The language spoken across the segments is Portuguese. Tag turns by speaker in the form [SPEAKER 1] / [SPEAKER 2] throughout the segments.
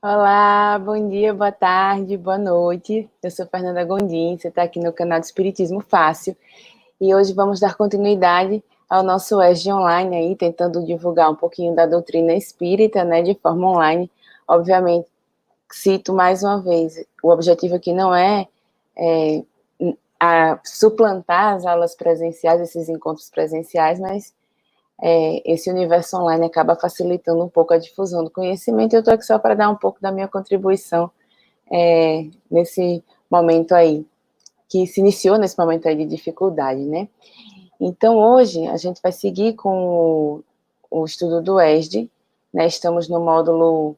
[SPEAKER 1] Olá, bom dia, boa tarde, boa noite. Eu sou Fernanda Gondim, você está aqui no canal do Espiritismo Fácil e hoje vamos dar continuidade ao nosso ESG online aí, tentando divulgar um pouquinho da doutrina espírita, né, de forma online. Obviamente, cito mais uma vez, o objetivo aqui não é, suplantar as aulas presenciais, esses encontros presenciais, mas esse universo online acaba facilitando um pouco a difusão do conhecimento. Eu estou aqui só para dar um pouco da minha contribuição nesse momento aí, que se iniciou nesse momento aí de dificuldade, né? Então, hoje, a gente vai seguir com o estudo do ESD, né? Estamos no módulo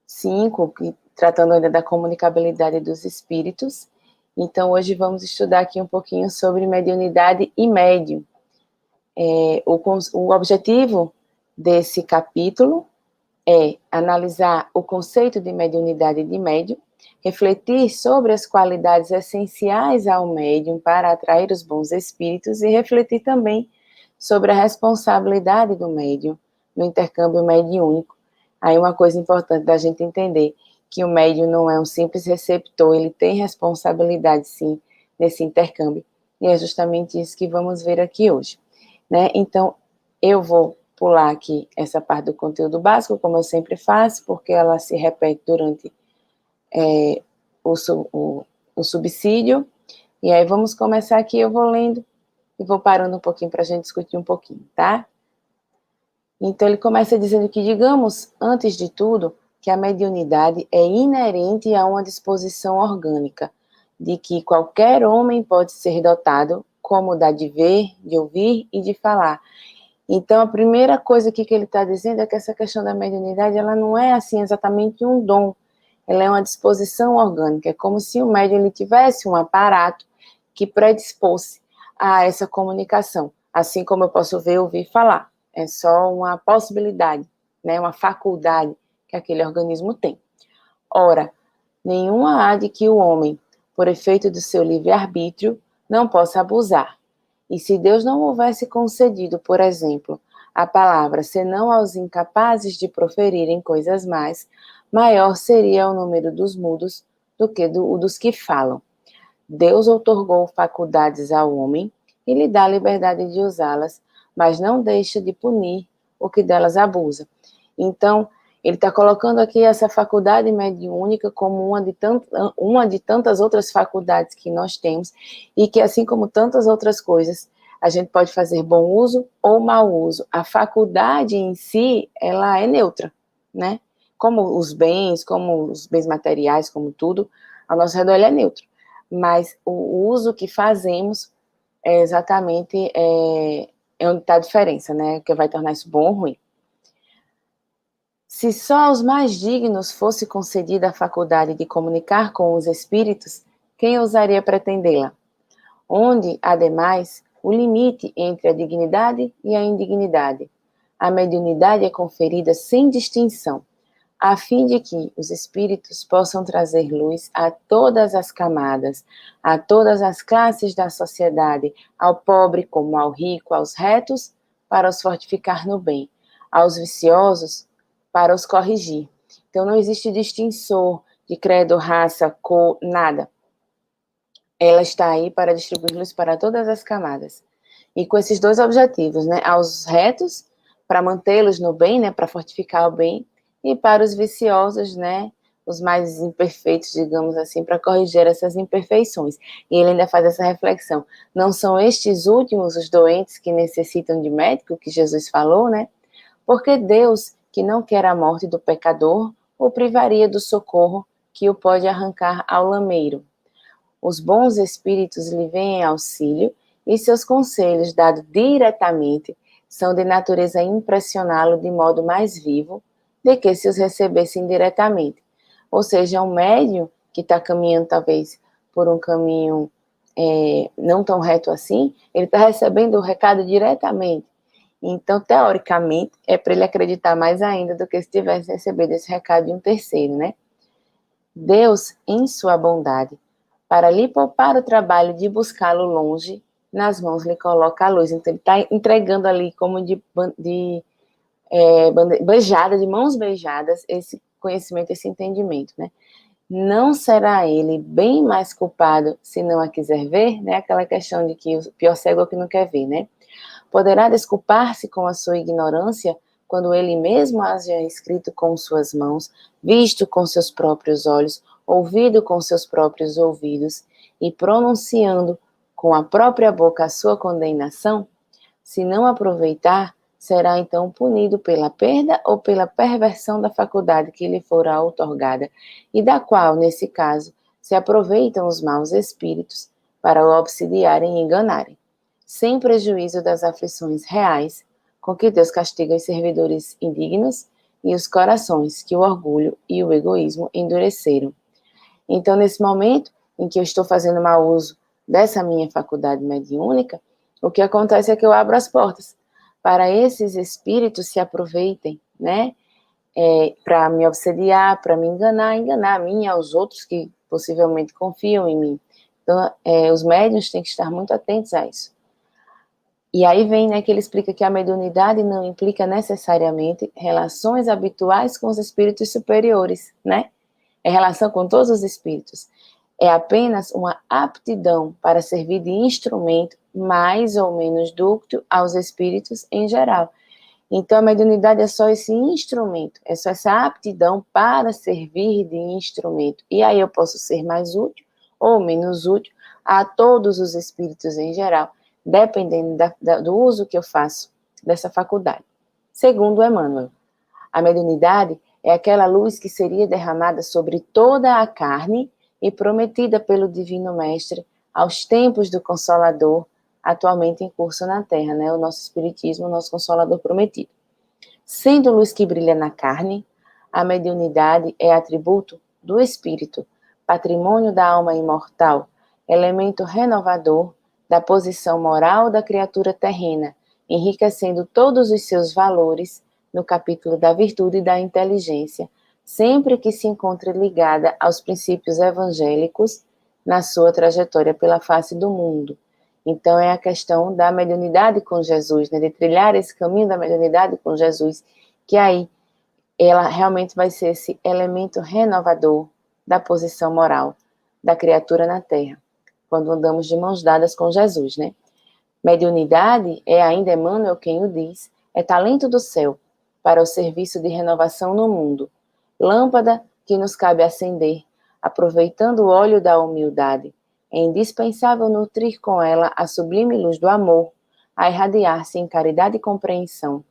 [SPEAKER 1] 5, tratando ainda da comunicabilidade dos espíritos. Então, hoje vamos estudar aqui um pouquinho sobre mediunidade e médium. O objetivo desse capítulo é analisar o conceito de mediunidade e de médium, refletir sobre as qualidades essenciais ao médium para atrair os bons espíritos e refletir também sobre a responsabilidade do médium no intercâmbio mediúnico. Aí uma coisa importante da gente entender, que o médium não é um simples receptor, ele tem responsabilidade sim nesse intercâmbio, e é justamente isso que vamos ver aqui hoje, né? Então, eu vou pular aqui essa parte do conteúdo básico, como eu sempre faço, porque ela se repete durante o subsídio, e aí vamos começar aqui, eu vou lendo e vou parando um pouquinho para a gente discutir um pouquinho, tá? Então ele começa dizendo que, digamos, antes de tudo, que a mediunidade é inerente a uma disposição orgânica, de que qualquer homem pode ser dotado, como da de ver, de ouvir e de falar. Então, a primeira coisa aqui que ele está dizendo é que essa questão da mediunidade, ela não é assim exatamente um dom, ela é uma disposição orgânica, é como se o médium ele tivesse um aparato que predispôs a essa comunicação, assim como eu posso ver, ouvir e falar. É só uma possibilidade, né, uma faculdade que aquele organismo tem. Ora, nenhuma há de que o homem, por efeito do seu livre-arbítrio, não possa abusar. E se Deus não houvesse concedido, por exemplo, a palavra senão aos incapazes de proferirem coisas mais, maior seria o número dos mudos do que dos que falam. Deus outorgou faculdades ao homem e lhe dá a liberdade de usá-las, mas não deixa de punir o que delas abusa. Então, ele está colocando aqui essa faculdade mediúnica como uma de tantas outras faculdades que nós temos, e que, assim como tantas outras coisas, a gente pode fazer bom uso ou mau uso. A faculdade em si, ela é neutra, né? Como os bens materiais, como tudo, ao nosso redor ele é neutro. Mas o uso que fazemos é exatamente onde está a diferença, né? Que vai tornar isso bom ou ruim. Se só aos mais dignos fosse concedida a faculdade de comunicar com os espíritos, quem ousaria pretendê-la? Onde, ademais, o limite entre a dignidade e a indignidade. A mediunidade é conferida sem distinção, a fim de que os espíritos possam trazer luz a todas as camadas, a todas as classes da sociedade, ao pobre como ao rico, aos retos, para os fortificar no bem, aos viciosos, para os corrigir. Então, não existe distinção de credo, raça, cor, nada. Ela está aí para distribuir luz para todas as camadas. E com esses dois objetivos, né? Aos retos, para mantê-los no bem, né? Para fortificar o bem, e para os viciosos, né, os mais imperfeitos, digamos assim, para corrigir essas imperfeições. E ele ainda faz essa reflexão. Não são estes últimos os doentes que necessitam de médico, que Jesus falou, né? Porque Deus, que não quer a morte do pecador, o privaria do socorro que o pode arrancar ao lameiro. Os bons espíritos lhe vêm em auxílio e seus conselhos, dados diretamente, são de natureza a impressioná-lo de modo mais vivo de que se os recebessem diretamente. Ou seja, um médium que está caminhando talvez por um caminho não tão reto assim, ele está recebendo o recado diretamente. Então, teoricamente, é para ele acreditar mais ainda do que se tivesse recebido esse recado de um terceiro, né? Deus, em sua bondade, para lhe poupar o trabalho de buscá-lo longe, nas mãos lhe coloca a luz. Então, ele está entregando ali como de beijada, de mãos beijadas, esse conhecimento, esse entendimento, né? Não será ele bem mais culpado se não a quiser ver, né? Aquela questão de que o pior cego é o que não quer ver, né? Poderá desculpar-se com a sua ignorância quando ele mesmo haja escrito com suas mãos, visto com seus próprios olhos, ouvido com seus próprios ouvidos e pronunciando com a própria boca a sua condenação? Se não aproveitar, será então punido pela perda ou pela perversão da faculdade que lhe fora outorgada, e da qual, nesse caso, se aproveitam os maus espíritos para o obsidiarem e enganarem, sem prejuízo das aflições reais com que Deus castiga os servidores indignos e os corações que o orgulho e o egoísmo endureceram. Então, nesse momento em que eu estou fazendo mau uso dessa minha faculdade mediúnica, o que acontece é que eu abro as portas para esses espíritos se aproveitem, né? Para me obsediar, para me enganar a mim e aos outros que possivelmente confiam em mim. Então, os médiuns têm que estar muito atentos a isso. E aí vem, né, que ele explica que a mediunidade não implica necessariamente relações habituais com os espíritos superiores, né? É relação com todos os espíritos. É apenas uma aptidão para servir de instrumento mais ou menos dúctil aos espíritos em geral. Então, a mediunidade é só esse instrumento, é só essa aptidão para servir de instrumento. E aí eu posso ser mais útil ou menos útil a todos os espíritos em geral, dependendo do uso que eu faço dessa faculdade. Segundo Emmanuel, a mediunidade é aquela luz que seria derramada sobre toda a carne e prometida pelo Divino Mestre aos tempos do Consolador, atualmente em curso na Terra, né? O nosso Espiritismo, o nosso Consolador prometido. Sendo luz que brilha na carne, a mediunidade é atributo do Espírito, patrimônio da alma imortal, elemento renovador da posição moral da criatura terrena, enriquecendo todos os seus valores no capítulo da virtude e da inteligência, sempre que se encontre ligada aos princípios evangélicos na sua trajetória pela face do mundo. Então, é a questão da mediunidade com Jesus, né, de trilhar esse caminho da mediunidade com Jesus, que aí ela realmente vai ser esse elemento renovador da posição moral da criatura na Terra, quando andamos de mãos dadas com Jesus, né? Mediunidade, é ainda Emmanuel quem o diz, é talento do céu para o serviço de renovação no mundo, lâmpada que nos cabe acender, aproveitando o óleo da humildade. É indispensável nutrir com ela a sublime luz do amor, a irradiar-se em caridade e compreensão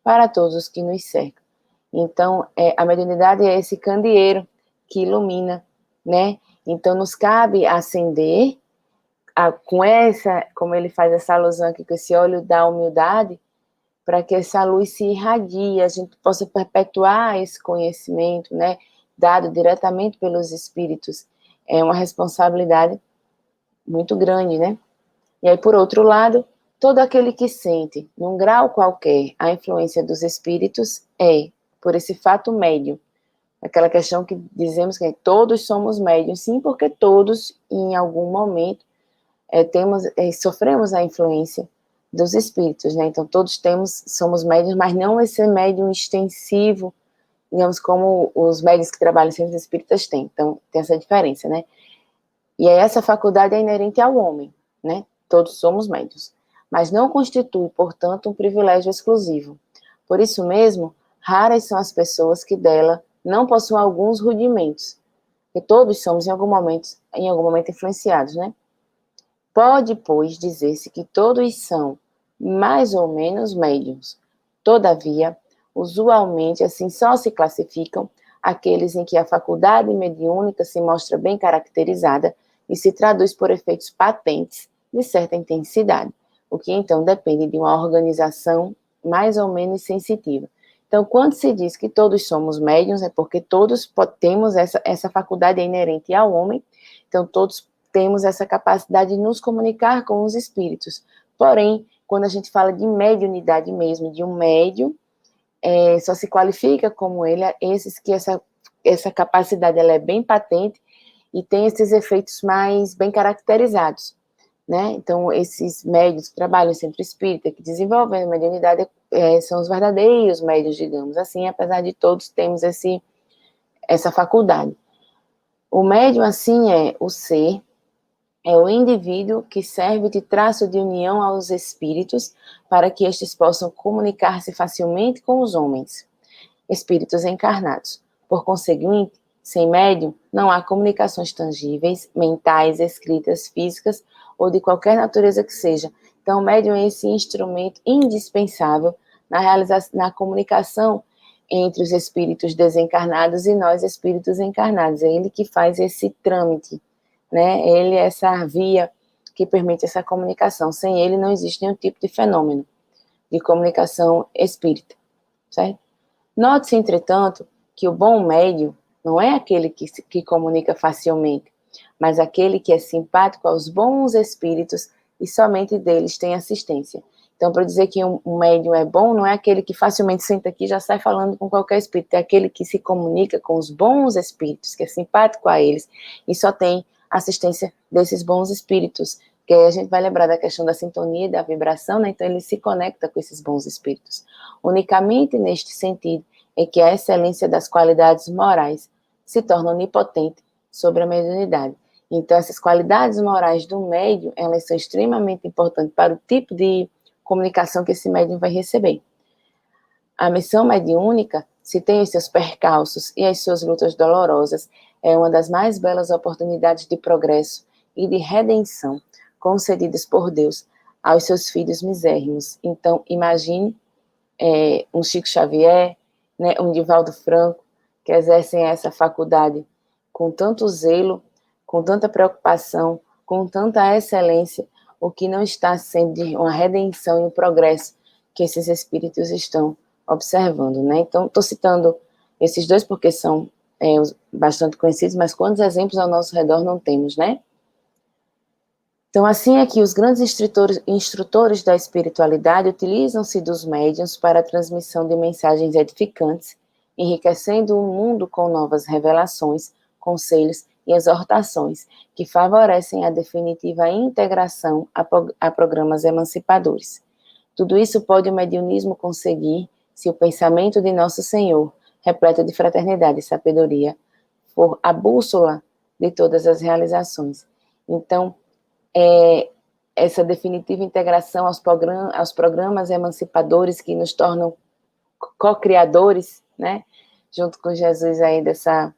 [SPEAKER 1] para todos os que nos cercam. Então, a mediunidade é esse candeeiro que ilumina, né? Então, nos cabe acender com essa, como ele faz essa alusão aqui, com esse óleo da humildade, para que essa luz se irradie, a gente possa perpetuar esse conhecimento, né, dado diretamente pelos espíritos. É uma responsabilidade muito grande, né? E aí, por outro lado, todo aquele que sente, num grau qualquer, a influência dos espíritos por esse fato médium. Aquela questão que dizemos que todos somos médiums, sim, porque todos, em algum momento, sofremos a influência dos espíritos, né? Então, todos somos médiums, mas não esse médium extensivo, digamos, como os médios que trabalham em centros espíritas têm. Então, tem essa diferença, né? E aí, essa faculdade é inerente ao homem, né? Todos somos médiuns, mas não constitui, portanto, um privilégio exclusivo. Por isso mesmo, raras são as pessoas que dela não possuem alguns rudimentos, porque todos somos, em algum momento influenciados, né? Pode, pois, dizer-se que todos são mais ou menos médiuns. Todavia, usualmente, assim, só se classificam aqueles em que a faculdade mediúnica se mostra bem caracterizada e se traduz por efeitos patentes de certa intensidade, o que então depende de uma organização mais ou menos sensitiva. Então, quando se diz que todos somos médiuns, é porque todos temos essa faculdade inerente ao homem, então todos temos essa capacidade de nos comunicar com os espíritos. Porém, quando a gente fala de mediunidade mesmo, de um médium, só se qualifica como ele, esses que essa capacidade ela é bem patente e tem esses efeitos mais bem caracterizados, né? Então, esses médios que trabalham em centro espírita, que desenvolvem a mediunidade, são os verdadeiros médios, digamos assim, apesar de todos termos essa faculdade. O médium, assim, é o ser, é o indivíduo que serve de traço de união aos espíritos para que estes possam comunicar-se facilmente com os homens, espíritos encarnados. Por conseguinte, sem médium, não há comunicações tangíveis, mentais, escritas, físicas ou de qualquer natureza que seja. Então, o médium é esse instrumento indispensável na comunicação entre os espíritos desencarnados e nós, espíritos encarnados. É ele que faz esse trâmite, né? Ele é essa via que permite essa comunicação. Sem ele não existe nenhum tipo de fenômeno de comunicação espírita, certo? Note-se, entretanto, que o bom médium não é aquele que comunica facilmente, mas aquele que é simpático aos bons espíritos e somente deles tem assistência. Então, para dizer que um médium é bom, não é aquele que facilmente senta aqui e já sai falando com qualquer espírito, é aquele que se comunica com os bons espíritos, que é simpático a eles, e só tem assistência desses bons espíritos, que aí a gente vai lembrar da questão da sintonia e da vibração, né? Então ele se conecta com esses bons espíritos. Unicamente neste sentido é que a excelência das qualidades morais se torna onipotente sobre a mediunidade. Então essas qualidades morais do médium, elas são extremamente importantes para o tipo de comunicação que esse médium vai receber. A missão mediúnica, se tem os seus percalços e as suas lutas dolorosas, é uma das mais belas oportunidades de progresso e de redenção concedidas por Deus aos seus filhos misérrimos. Então, imagine um Chico Xavier, né, um Divaldo Franco, que exercem essa faculdade com tanto zelo, com tanta preocupação, com tanta excelência, o que não está sendo de uma redenção e um progresso que esses espíritos estão observando, né? Então, estou citando esses dois porque são bastante conhecidos, mas quantos exemplos ao nosso redor não temos, né? Então, assim é que os grandes instrutores da espiritualidade utilizam-se dos médiuns para a transmissão de mensagens edificantes, enriquecendo o mundo com novas revelações, conselhos e exortações que favorecem a definitiva integração a programas emancipadores. Tudo isso pode o mediunismo conseguir se o pensamento de Nosso Senhor, repleto de fraternidade e sabedoria, for a bússola de todas as realizações. Então, essa definitiva integração aos programas emancipadores que nos tornam co-criadores, né, junto com Jesus aí dessa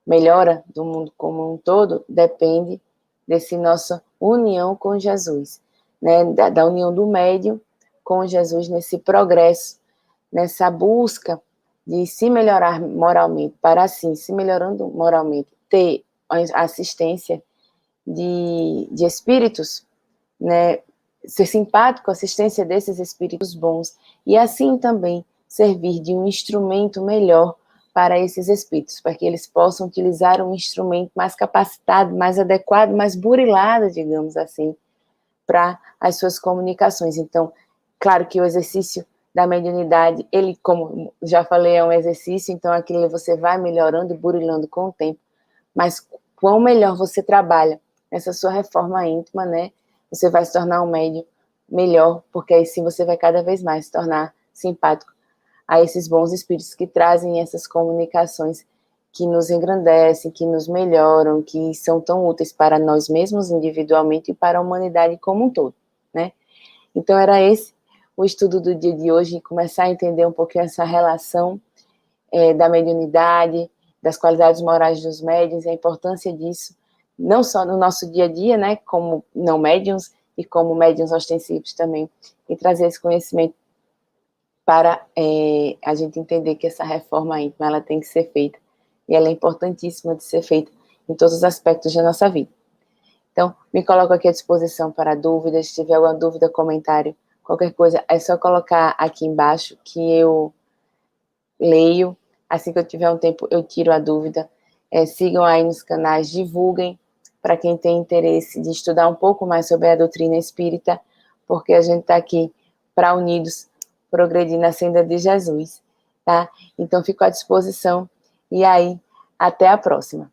[SPEAKER 1] melhora do mundo como um todo, depende dessa nossa união com Jesus, né, da união do médium com Jesus nesse progresso, nessa busca de se melhorar moralmente, para assim, se melhorando moralmente, ter a assistência de espíritos, né, ser simpático à assistência desses espíritos bons, e assim também servir de um instrumento melhor para esses espíritos, para que eles possam utilizar um instrumento mais capacitado, mais adequado, mais burilado, digamos assim, para as suas comunicações. Então, claro que o exercício da mediunidade, ele, como já falei, é um exercício, então aquilo você vai melhorando e burilando com o tempo, mas quão melhor você trabalha nessa sua reforma íntima, né, você vai se tornar um médium melhor, porque aí sim você vai cada vez mais se tornar simpático a esses bons espíritos que trazem essas comunicações que nos engrandecem, que nos melhoram, que são tão úteis para nós mesmos individualmente e para a humanidade como um todo, né? Então era esse o estudo do dia de hoje, começar a entender um pouquinho essa relação da mediunidade, das qualidades morais dos médiuns, a importância disso, não só no nosso dia a dia, né, como não médiuns e como médiuns ostensivos também, e trazer esse conhecimento para a gente entender que essa reforma íntima, ela tem que ser feita, e ela é importantíssima de ser feita em todos os aspectos da nossa vida. Então, me coloco aqui à disposição para dúvidas, se tiver alguma dúvida, comentário, qualquer coisa, é só colocar aqui embaixo que eu leio. Assim que eu tiver um tempo, eu tiro a dúvida. Sigam aí nos canais, divulguem para quem tem interesse de estudar um pouco mais sobre a doutrina espírita, porque a gente está aqui para unidos progredir na senda de Jesus, tá? Então, fico à disposição. E aí, até a próxima.